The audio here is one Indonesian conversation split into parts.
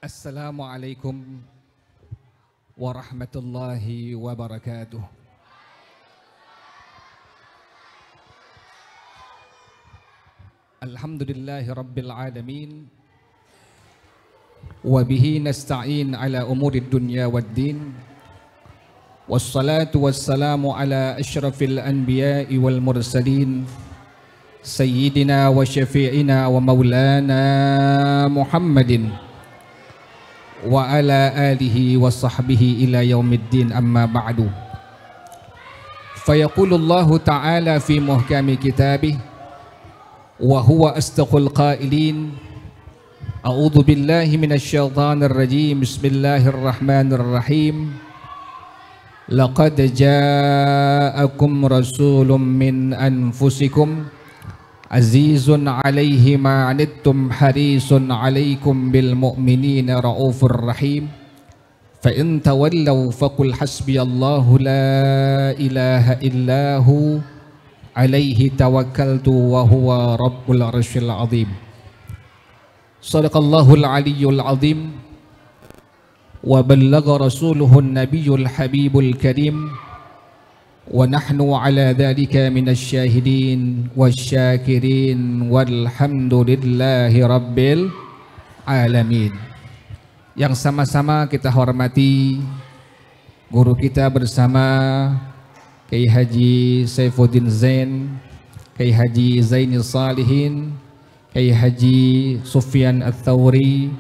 Assalamualaikum warahmatullahi wabarakatuh. Alhamdulillahi rabbil alamin. Wa bihi nasta'in ala umuri dunya waddin. Wassalatu wassalamu ala asyrafil anbiya'i wal mursalin. Sayyidina wa syafi'ina wa maulana Muhammadin wa ala alihi wa sahbihi ila yaumiddin, amma ba'du. Fayaqulullahu ta'ala fi muhkami kitabih wa huwa astaqul qailin. A'udzu billahi minasyaitonir rajim. Bismillahirrahmanirrahim. Laqad ja'akum rasulun min anfusikum azizun alaihi ma anittum harisun alaikum bil mu'minina raufur rahim. Fa in tawallaw faqul hasbiyallahu la ilaha illahu alaihi tawakkaltu wa huwa rabbul arsyil azim. Sadaqallahul aliyyul azim wa ballagha rasuluhun nabiyyul habibul karim. Wa nahnu ala dhalika minasy syahidin wasyakirin walhamdulillahi rabbil alamin. Yang sama-sama kita hormati guru kita bersama Kiai Haji Saifuddin Zain, Kiai Haji Zainil Salihin, Kiai Haji Sufyan Ats-Tsauri,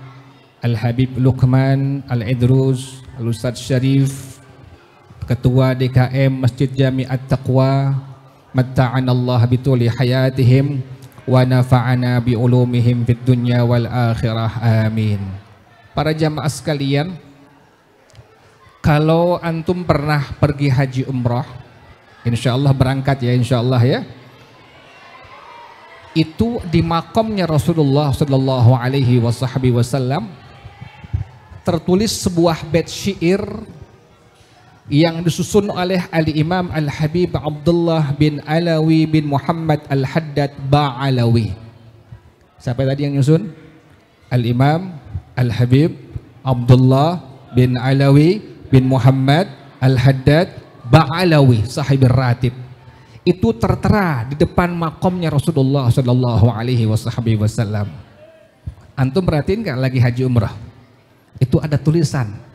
Al-Habib Luqman Al-Idrus, Al-Ustadz Syarif, Ketua DKM Masjid Jami At-Taqwa, matta'anallah bituli hayatihim wa nafa'ana bi ulumihim fid dunya wal akhirah, amin. Para jamaah sekalian, kalau antum pernah pergi haji umrah, insyaallah berangkat ya, insyaallah ya, itu di makamnya Rasulullah sallallahu alaihi wasallam tertulis sebuah bait syair yang disusun oleh Al-Imam Al-Habib Abdullah bin Alawi bin Muhammad Al-Haddad Ba'alawi. Siapa tadi yang nyusun? Al-Imam Al-Habib Abdullah bin Alawi bin Muhammad Al-Haddad Ba'alawi, sahibir ratib. Itu tertera di depan makamnya Rasulullah sallallahu alaihi wasallam. Antum perhatiin nggak lagi haji umrah? Itu ada tulisan.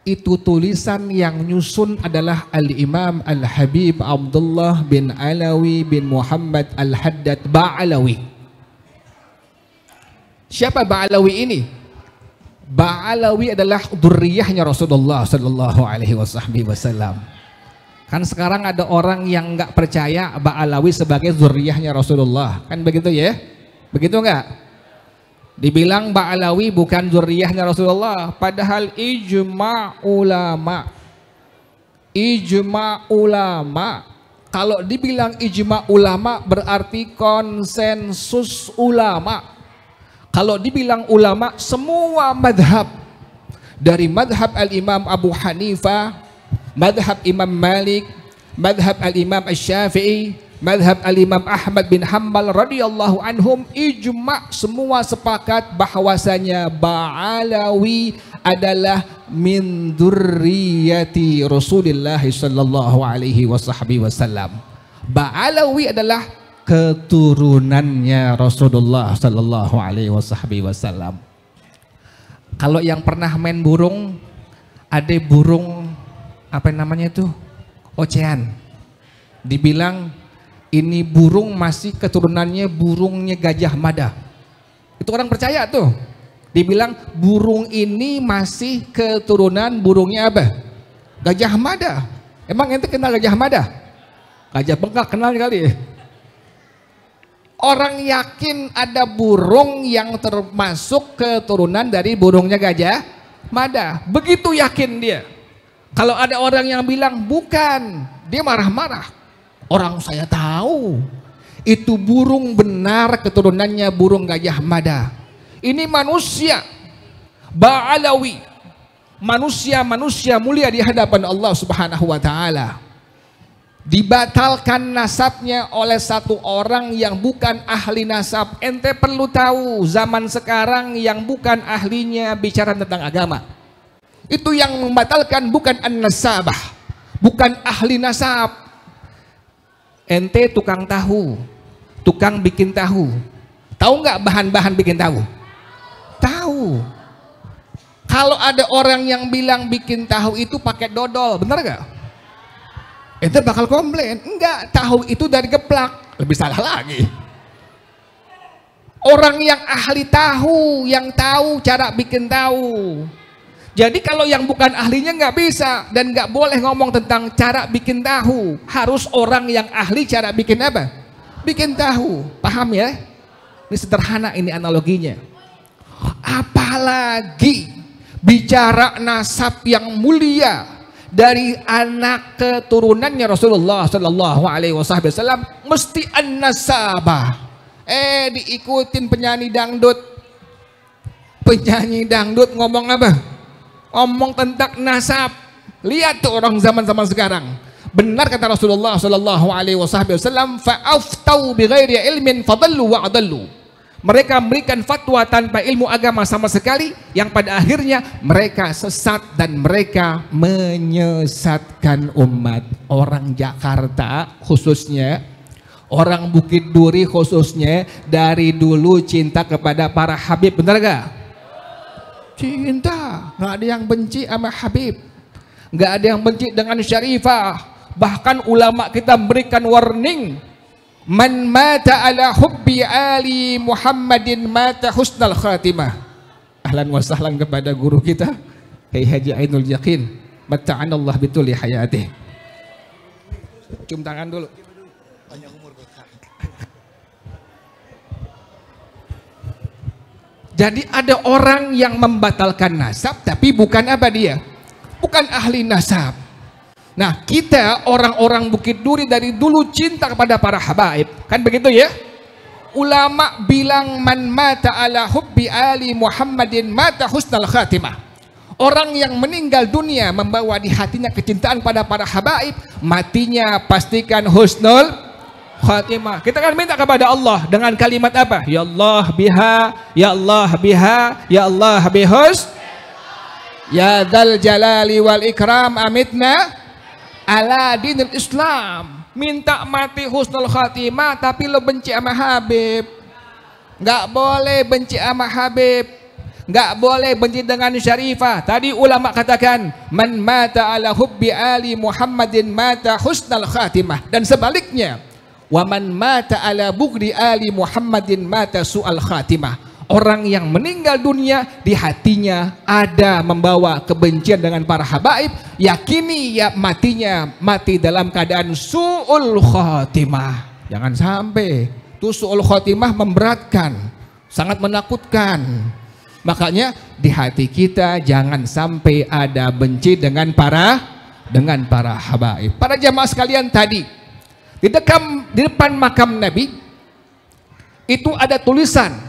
Itu tulisan yang nyusun adalah Al-Imam Al-Habib Abdullah bin Alawi bin Muhammad Al-Haddad Ba'alawi. Siapa Ba'alawi ini? Ba'alawi adalah dzurriyyahnya Rasulullah sallallahu alaihi wasallam. Kan sekarang ada orang yang nggak percaya Ba'alawi sebagai dzurriyyahnya Rasulullah. Kan begitu ya? Begitu enggak? Dibilang Ba'alawi bukan dzurriyyahnya Rasulullah, padahal ijma' ulama. Kalau dibilang ijma' ulama berarti konsensus ulama. Kalau dibilang ulama, semua madhab, dari madhab Al-Imam Abu Hanifah, madhab Imam Malik, madhab Al-Imam Asy-Syafi'i, madhab Al-Imam Ahmad bin Hanbal radhiyallahu anhum, ijma' semua sepakat bahwasanya Ba'alawi adalah min dzurriyyati Rasulillah sallallahu alaihi wasallam. Ba'alawi adalah keturunannya Rasulullah sallallahu alaihi wasallam. Kalau yang pernah main burung, ada burung apa namanya itu? Ocean. Dibilang ini burung masih keturunannya burungnya Gajah Mada. Itu orang percaya tuh. Dibilang burung ini masih keturunan burungnya apa? Gajah Mada. Emang ente kenal Gajah Mada? Gajah Bengkak kenal kali. Orang yakin ada burung yang termasuk keturunan dari burungnya Gajah Mada. Begitu yakin dia. Kalau ada orang yang bilang bukan, dia marah-marah. Orang saya tahu itu burung benar keturunannya burung Gajah Mada. Ini manusia Ba'alawi, manusia mulia di hadapan Allah Subhanahu wa taala. dibatalkan nasabnya oleh satu orang yang bukan ahli nasab. Ente perlu tahu zaman sekarang yang bukan ahlinya bicara tentang agama. Itu yang membatalkan bukan an-nasabah, bukan ahli nasab. Ente tukang tahu, tukang bikin tahu. Tahu nggak bahan-bahan bikin tahu? Tahu. Kalau ada orang yang bilang bikin tahu itu pakai dodol, bener gak? Ente bakal komplain. Enggak, tahu itu dari geplak. Lebih salah lagi. Orang yang ahli tahu, yang tahu cara bikin tahu. Jadi kalau yang bukan ahlinya nggak bisa dan nggak boleh ngomong tentang cara bikin tahu. Harus orang yang ahli cara bikin apa? Bikin tahu. Paham ya? Ini sederhana ini analoginya. Apalagi bicara nasab yang mulia dari anak keturunannya Rasulullah Shallallahu Alaihi Wasallam, mesti an-nasabah. Diikutin penyanyi dangdut. Penyanyi dangdut ngomong apa? Ngomong tentang nasab. Lihat tuh orang zaman sekarang. Benar kata Rasulullah Shallallahu Alaihi Wasallam, fa'aftau bighairi ilmin fadallu wa adallu. Mereka memberikan fatwa tanpa ilmu agama sama sekali, yang pada akhirnya mereka sesat dan mereka menyesatkan umat. Orang Jakarta khususnya, orang Bukit Duri khususnya, dari dulu cinta kepada para habib, benar gak? Cinta, nggak ada yang benci sama habib, nggak ada yang benci dengan syarifah. Bahkan ulama kita memberikan warning, man mata ala hubbi ali Muhammadin mata husnal khatimah. Ahlan wa sahlan kepada guru kita Kiai Haji Ainul Yakin, mata'anallah bituli hayatih. Cium tangan dulu. Jadi ada orang yang membatalkan nasab tapi bukan apa dia? Bukan ahli nasab. Nah, kita orang-orang Bukit Duri dari dulu cinta kepada para habaib, kan begitu ya? Ulama bilang man mata ala hubbi ali Muhammadin mata husnal khatimah. Orang yang meninggal dunia membawa di hatinya kecintaan pada para habaib, matinya pastikan husnul khatimah. Kita kan minta kepada Allah dengan kalimat apa? Ya Allah biha, ya Allah biha, ya Allah bihus, ya dzal jalali wal ikram amitna ala dinil Islam. Minta mati husnul khatimah tapi lo benci sama Habib. Nggak boleh benci sama Habib, nggak boleh benci dengan syarifah. Tadi ulama katakan man mata ala hubbi ali Muhammadin mata husnul khatimah, dan sebaliknya wa man mata ala bughdi ali Muhammadin mata su'al khatimah. Orang yang meninggal dunia di hatinya ada membawa kebencian dengan para habaib, yakini ya matinya mati dalam keadaan su'ul khatimah. Jangan sampai itu su'ul khatimah memberatkan, sangat menakutkan. Makanya di hati kita jangan sampai ada benci dengan para habaib. Para jamaah sekalian, tadi di depan makam Nabi itu ada tulisan.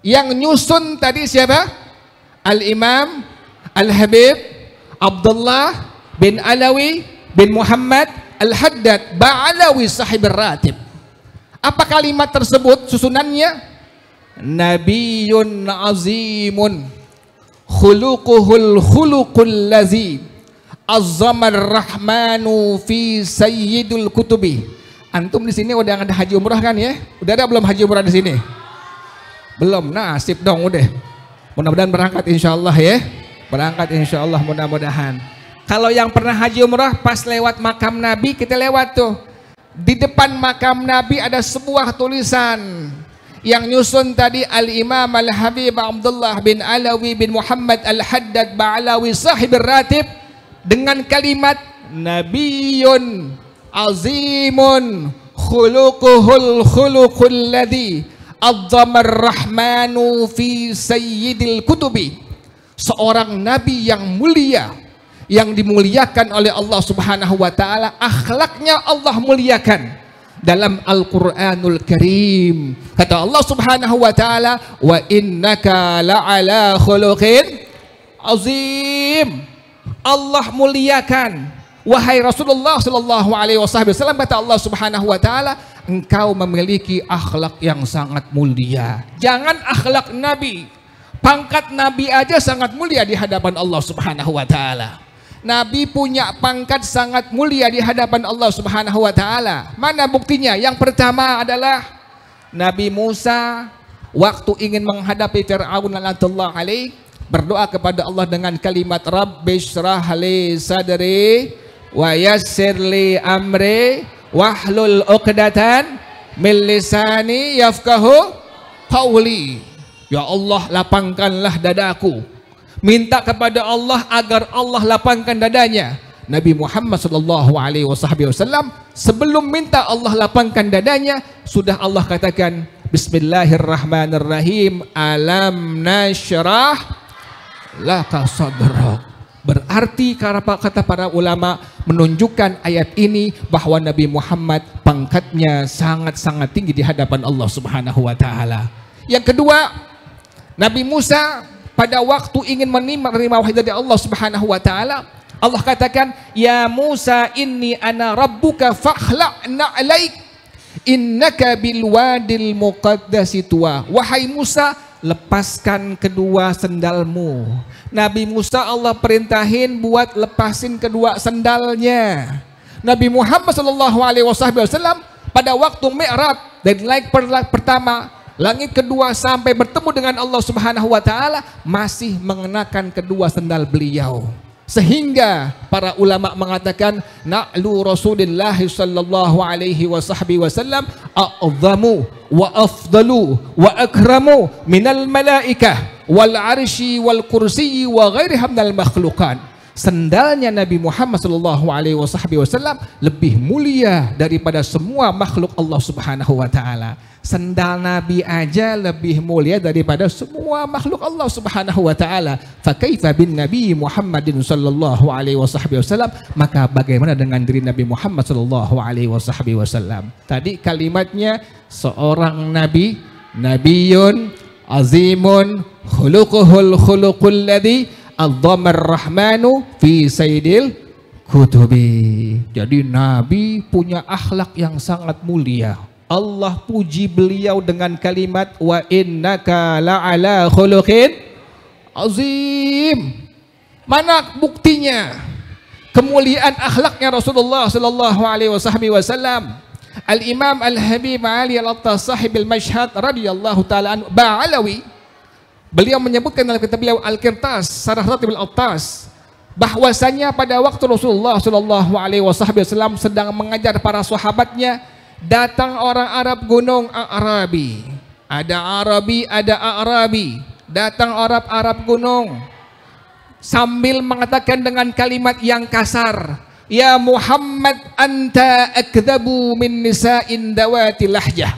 Yang nyusun tadi siapa? Al-Imam Al-Habib Abdullah bin Alawi bin Muhammad Al-Haddad Ba'alawi sahib ratib. Apa kalimat tersebut susunannya? Nabiyun azimun khuluquhul khuluqul lazi azzamar rahmanu fi sayyidul kutubi. Antum di sini udah ada haji umrah kan ya? Udah ada belum haji umrah di sini? Belum, nasib dong udah. Mudah-mudahan berangkat insyaallah ya. Berangkat insyaallah, mudah-mudahan. Kalau yang pernah haji umrah pas lewat makam Nabi, kita lewat tuh. Di depan makam Nabi ada sebuah tulisan yang nyusun tadi Al-Imam Al-Habib Abdullah bin Alawi bin Muhammad Al-Haddad Ba'alawi sahib ratib dengan kalimat Nabiyun azimun khuluquhul khuluqul ladzi Azzamar rahmanu fi sayyidil kutubi. Seorang nabi yang mulia, yang dimuliakan oleh Allah Subhanahu wa taala, akhlaknya Allah muliakan dalam Al-Qur'anul Karim. Kata Allah Subhanahu wa taala, wa innaka la'ala khuluqin azim. Allah muliakan, Wahai Rasulullah sallallahu alaihi wasallam, kata Allah Subhanahu wa taala, engkau memiliki akhlak yang sangat mulia. Jangan akhlak Nabi, pangkat Nabi aja sangat mulia di hadapan Allah Subhanahu wa taala. Nabi punya pangkat sangat mulia di hadapan Allah Subhanahu wa taala. Mana buktinya? Yang pertama adalah Nabi Musa waktu ingin menghadapi Fir'aun laknatullah alaih, berdoa kepada Allah dengan kalimat Rabbishrah li sadri wa yassir li amri wahlul 'uqdatan min lisani yafqahu qawli. Ya Allah, lapangkanlah dadaku. Minta kepada Allah agar Allah lapangkan dadanya. Nabi Muhammad sallallahu alaihi wasallam sebelum minta Allah lapangkan dadanya, sudah Allah katakan Bismillahirrahmanirrahim, alam nasyrah laka sadrak. Berarti kata para ulama menunjukkan ayat ini bahwa Nabi Muhammad pangkatnya sangat-sangat tinggi di hadapan Allah Subhanahu wa taala. Yang kedua, Nabi Musa pada waktu ingin menerima wahyu dari Allah Subhanahu wa taala, Allah katakan, "Ya Musa, inni ana rabbuka fakhla'na 'alaik innaka bil wadil muqaddasi tuwa." Wahai Musa, lepaskan kedua sendalmu. Nabi Musa Allah perintahin buat lepasin kedua sendalnya. Nabi Muhammad sallallahu alaihi wasallam pada waktu Mi'raj dari langit pertama, langit kedua sampai bertemu dengan Allah Subhanahu wa taala masih mengenakan kedua sendal beliau. Sehingga para ulama mengatakan na'lu Rasulillah sallallahu alaihi wasallam a'zamu wa afdalu wa akramu minal malaikah wal arsy wal kursiyyi wa ghairiha minal makhluqan. Sendalnya Nabi Muhammad sallallahu alaihi wasallam lebih mulia daripada semua makhluk Allah Subhanahu wa taala. Sendal Nabi aja lebih mulia daripada semua makhluk Allah Subhanahu wa taala. Fa kaifa bin Nabi Muhammadin sallallahu alaihi wasallam? Maka bagaimana dengan diri Nabi Muhammad sallallahu alaihi wasallam? Tadi kalimatnya seorang nabi, nabiyun azimun khuluquhul khuluqul ladzi adzamar rahmanu fi sayyidil kutubi. Jadi nabi punya akhlak yang sangat mulia. Allah puji beliau dengan kalimat wa innaka la'ala khuluqin azim. Mana buktinya kemuliaan akhlaknya Rasulullah sallallahu alaihi wasallam? Al-Imam Al-Habib Ali Al-Attas sahibul Mashhad radhiyallahu taala anhu Ba'alawi, beliau menyebutkan dalam kitab beliau Al-Qirtas Sarah Ratibul Attas bahwasanya pada waktu Rasulullah sallallahu alaihi wasallam sedang mengajar para sahabatnya, datang orang Arab gunung Arabi. Ada Arabi, ada Arabi. Datang Arab gunung sambil mengatakan dengan kalimat yang kasar, "Ya Muhammad, anta akdzabu min nisa'in dawati lahjah."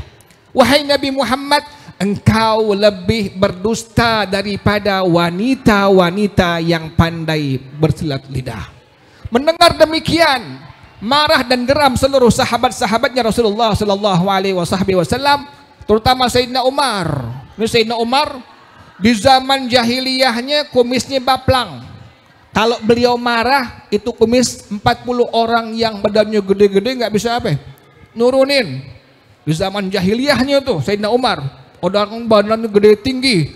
Wahai Nabi Muhammad, engkau lebih berdusta daripada wanita-wanita yang pandai bersilat lidah. Mendengar demikian, marah dan geram seluruh sahabat-sahabatnya Rasulullah sallallahu alaihi wasallam, terutama Sayyidina Umar. Ini Sayyidina Umar di zaman jahiliyahnya kumisnya baplang. Kalau beliau marah, itu kumis 40 orang yang badannya gede-gede nggak bisa apa? Nurunin. Di zaman jahiliyahnya tuh Sayyidina Umar, orang badannya gede tinggi.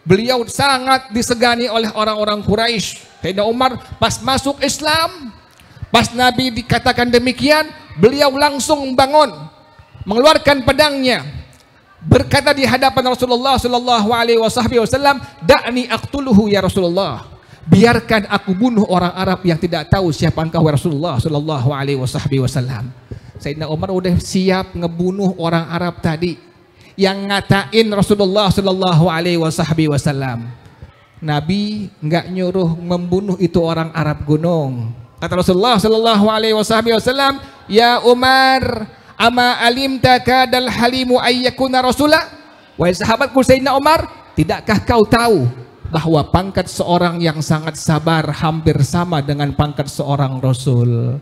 Beliau sangat disegani oleh orang-orang Quraisy. Sayyidina Umar pas masuk Islam, pas Nabi dikatakan demikian, beliau langsung bangun, mengeluarkan pedangnya, berkata di hadapan Rasulullah sallallahu alaihi wasallam, "Da'ni aqtuluhu ya Rasulullah." Biarkan aku bunuh orang Arab yang tidak tahu siapa engkau ya Rasulullah sallallahu alaihi wasallam. Sayyidina Umar udah siap ngebunuh orang Arab tadi yang ngatain Rasulullah sallallahu alaihi wasallam. Nabi enggak nyuruh membunuh itu orang Arab gunung. Kata Rasulullah sallallahu alaihi wasallam, "Ya Umar, ama alimta kadal halimu ayyakuna rasulah?" Wahai sahabatku Sayyidina Umar, tidakkah kau tahu bahwa pangkat seorang yang sangat sabar hampir sama dengan pangkat seorang rasul?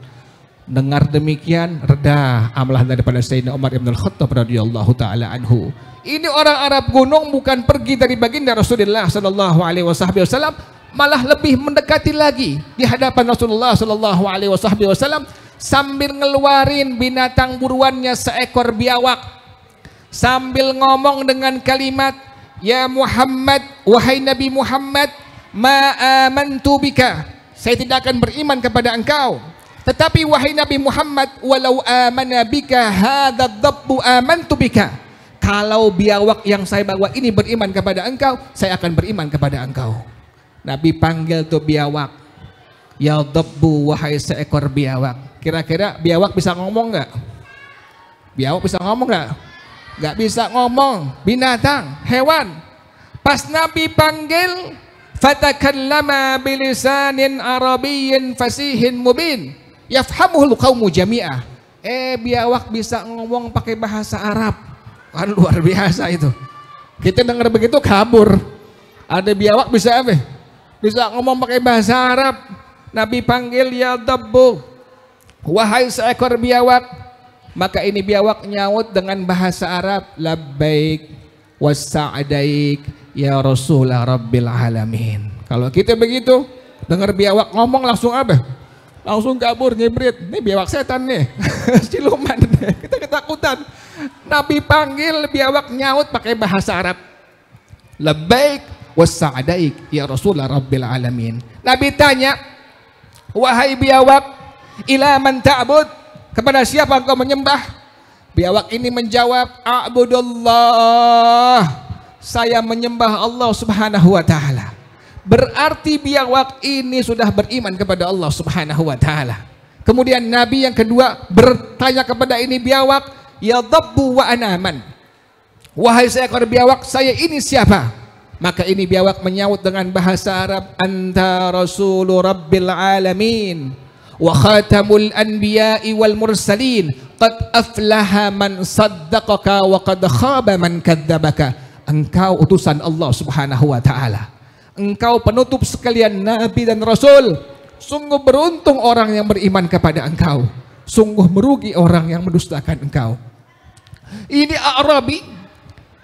Dengar demikian, reda amalah daripada Sayyidina Umar ibn al-Khattab radhiyallahu taala anhu. Ini orang Arab gunung bukan pergi dari baginda Rasulullah sallallahu alaihi wasallam, malah lebih mendekati lagi di hadapan Rasulullah Shallallahu Alaihi Wasallam sambil ngeluarin binatang buruannya seekor biawak, sambil ngomong dengan kalimat, ya Muhammad, wahai Nabi Muhammad, ma amantu bika, saya tidak akan beriman kepada engkau, tetapi wahai Nabi Muhammad, walau amana bika hadza dzabbu amantu bika, kalau biawak yang saya bawa ini beriman kepada engkau, saya akan beriman kepada engkau. Nabi panggil tuh biawak, ya dzabbu, wahai seekor biawak. Kira-kira biawak bisa ngomong nggak? Biawak bisa ngomong nggak? Nggak bisa ngomong, binatang, hewan. Pas Nabi panggil, fatakallama bilisanin arabiyyin fasihin mubin yafhamuhul qaumu jami'ah. Biawak bisa ngomong pakai bahasa Arab. Kan luar biasa itu. Kita dengar begitu kabur. Ada biawak bisa apa? Bisa ngomong pakai bahasa Arab. Nabi panggil, ya dzabbu, wahai seekor biawak. Maka ini biawak nyaut dengan bahasa Arab, labbaik wassa'daik ya Rasulullah Rabbil Alamin. Kalau kita begitu, dengar biawak ngomong langsung apa? Langsung kabur, ngibrit. Ini biawak setan nih, siluman. Kita ketakutan. Nabi panggil, biawak nyaut pakai bahasa Arab, labbaik wassa'daik ya Rasulullah Rabbil Alamin. Nabi tanya, wahai biawak, ila man ta'bud, kepada siapa engkau menyembah? Biawak ini menjawab, a'budullah, saya menyembah Allah Subhanahu wa taala. Berarti biawak ini sudah beriman kepada Allah Subhanahu wa taala. Kemudian Nabi yang kedua bertanya kepada ini biawak, ya dzabbu wa anaman, wahai seekor biawak, saya ini siapa? Maka ini biawak menyaut dengan bahasa Arab, anta Rasulur Rabbil Alamin wa khatamul anbiya'i wal mursalin qad aflaha man saddaqaka wa qad khaba man kadzdzabaka. Engkau utusan Allah Subhanahu wa taala, engkau penutup sekalian nabi dan rasul. Sungguh beruntung orang yang beriman kepada engkau, sungguh merugi orang yang mendustakan engkau. Ini Arabi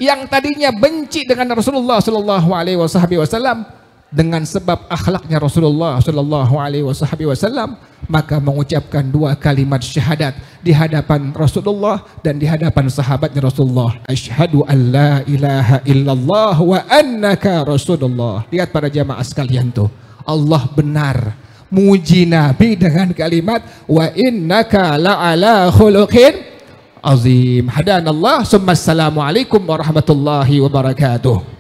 yang tadinya benci dengan Rasulullah Shallallahu Alaihi Wasallam, dengan sebab akhlaknya Rasulullah Shallallahu Alaihi Wasallam, maka mengucapkan dua kalimat syahadat di hadapan Rasulullah dan di hadapan sahabatnya Rasulullah. Asyhadu an la ilaha illallah wa annaka Rasulullah. Lihat para jamaah sekalian tuh, Allah benar muji Nabi dengan kalimat wa innaka la'ala khuluqin azim. Hadanallah, summa assalamualaikum warahmatullahi wabarakatuh.